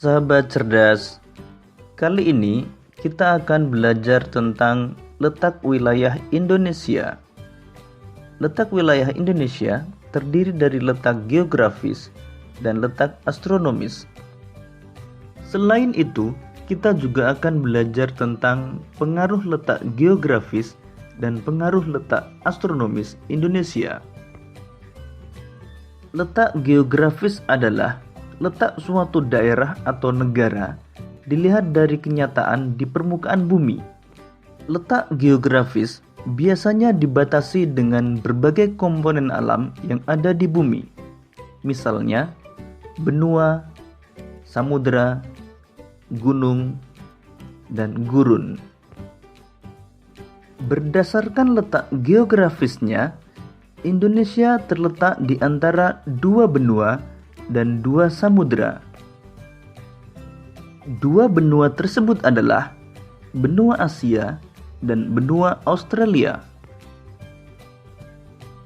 Sahabat cerdas, kali ini kita akan belajar tentang letak wilayah Indonesia. Letak wilayah Indonesia terdiri dari letak geografis dan letak astronomis. Selain itu, kita juga akan belajar tentang pengaruh letak geografis dan pengaruh letak astronomis Indonesia. Letak geografis adalah letak suatu daerah atau negara dilihat dari kenyataan di permukaan bumi. Letak geografis biasanya dibatasi dengan berbagai komponen alam yang ada di bumi. Misalnya, benua, samudera, gunung, dan gurun. Berdasarkan letak geografisnya, Indonesia terletak di antara dua benua dan dua samudera. Dua benua tersebut adalah benua Asia dan benua Australia.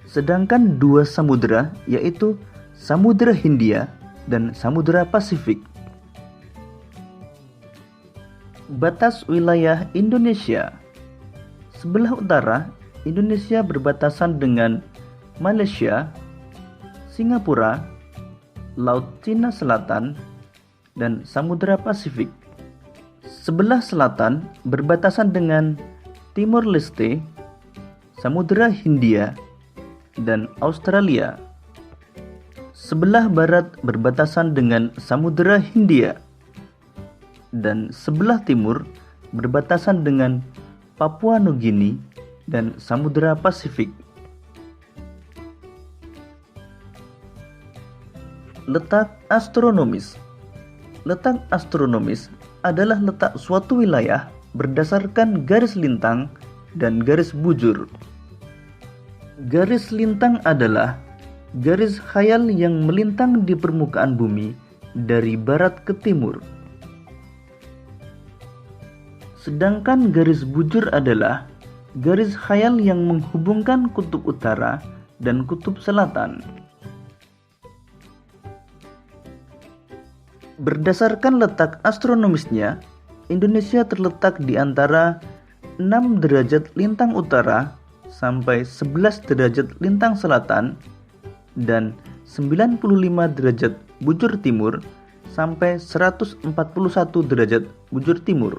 Sedangkan dua samudera yaitu Samudra Hindia dan Samudra Pasifik. Batas wilayah Indonesia. Sebelah utara, Indonesia berbatasan dengan Malaysia, Singapura, Laut Cina Selatan, dan Samudra Pasifik. Sebelah selatan berbatasan dengan Timor Leste, Samudra Hindia, dan Australia. Sebelah barat berbatasan dengan Samudra Hindia, dan sebelah timur berbatasan dengan Papua Nugini dan Samudra Pasifik. Letak astronomis. Letak astronomis adalah letak suatu wilayah berdasarkan garis lintang dan garis bujur. Garis lintang adalah garis khayal yang melintang di permukaan bumi dari barat ke timur. Sedangkan garis bujur adalah garis khayal yang menghubungkan kutub utara dan kutub selatan. Berdasarkan letak astronomisnya, Indonesia terletak di antara 6 derajat lintang utara sampai 11 derajat lintang selatan dan 95 derajat bujur timur sampai 141 derajat bujur timur.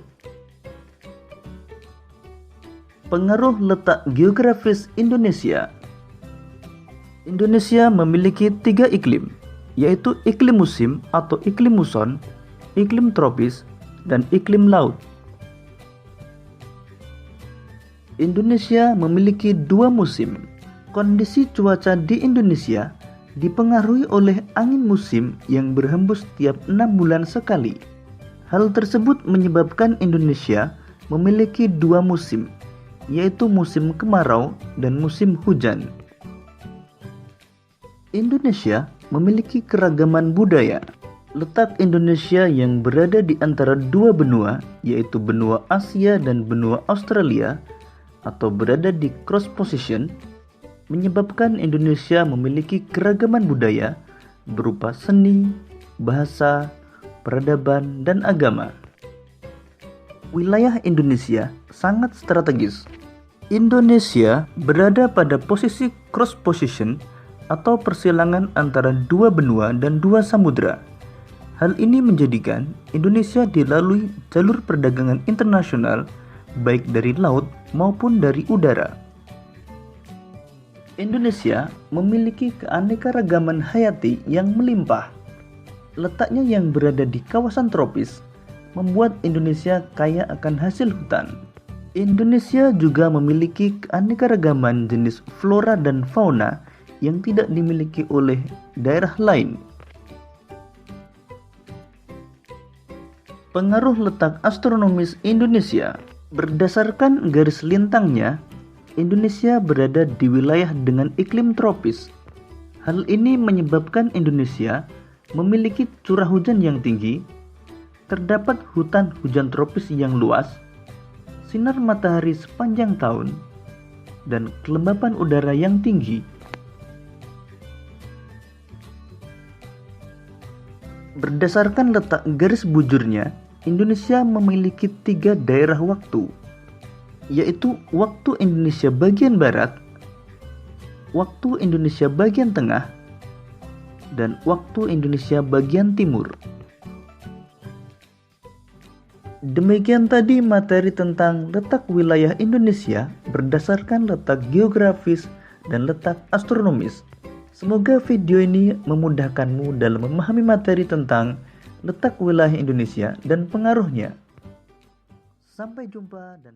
Pengaruh letak geografis Indonesia. Indonesia memiliki 3 iklim, yaitu iklim musim atau iklim muson, iklim tropis, dan iklim laut. Indonesia memiliki 2 musim. Kondisi cuaca di Indonesia dipengaruhi oleh angin musim yang berhembus tiap 6 bulan sekali. Hal tersebut menyebabkan Indonesia memiliki 2 musim, yaitu musim kemarau dan musim hujan. Indonesia memiliki keragaman budaya. Letak Indonesia yang berada di antara dua benua, yaitu benua Asia dan benua Australia, atau berada di cross position, menyebabkan Indonesia memiliki keragaman budaya berupa seni, bahasa, peradaban, dan agama. Wilayah Indonesia sangat strategis. Indonesia berada pada posisi cross position atau persilangan antara dua benua dan dua samudera. Hal ini menjadikan Indonesia dilalui jalur perdagangan internasional baik dari laut maupun dari udara. Indonesia memiliki keanekaragaman hayati yang melimpah. Letaknya yang berada di kawasan tropis membuat Indonesia kaya akan hasil hutan. Indonesia juga memiliki keanekaragaman jenis flora dan fauna yang tidak dimiliki oleh daerah lain. Pengaruh letak astronomis Indonesia. Berdasarkan garis lintangnya, Indonesia berada di wilayah dengan iklim tropis. Hal ini menyebabkan Indonesia memiliki curah hujan yang tinggi, terdapat hutan hujan tropis yang luas, sinar matahari sepanjang tahun, dan kelembapan udara yang tinggi. Berdasarkan letak garis bujurnya, Indonesia memiliki 3 daerah waktu, yaitu waktu Indonesia bagian barat, waktu Indonesia bagian tengah, dan waktu Indonesia bagian timur. Demikian tadi materi tentang letak wilayah Indonesia berdasarkan letak geografis dan letak astronomis. Semoga video ini memudahkanmu dalam memahami materi tentang letak wilayah Indonesia dan pengaruhnya. Sampai jumpa dan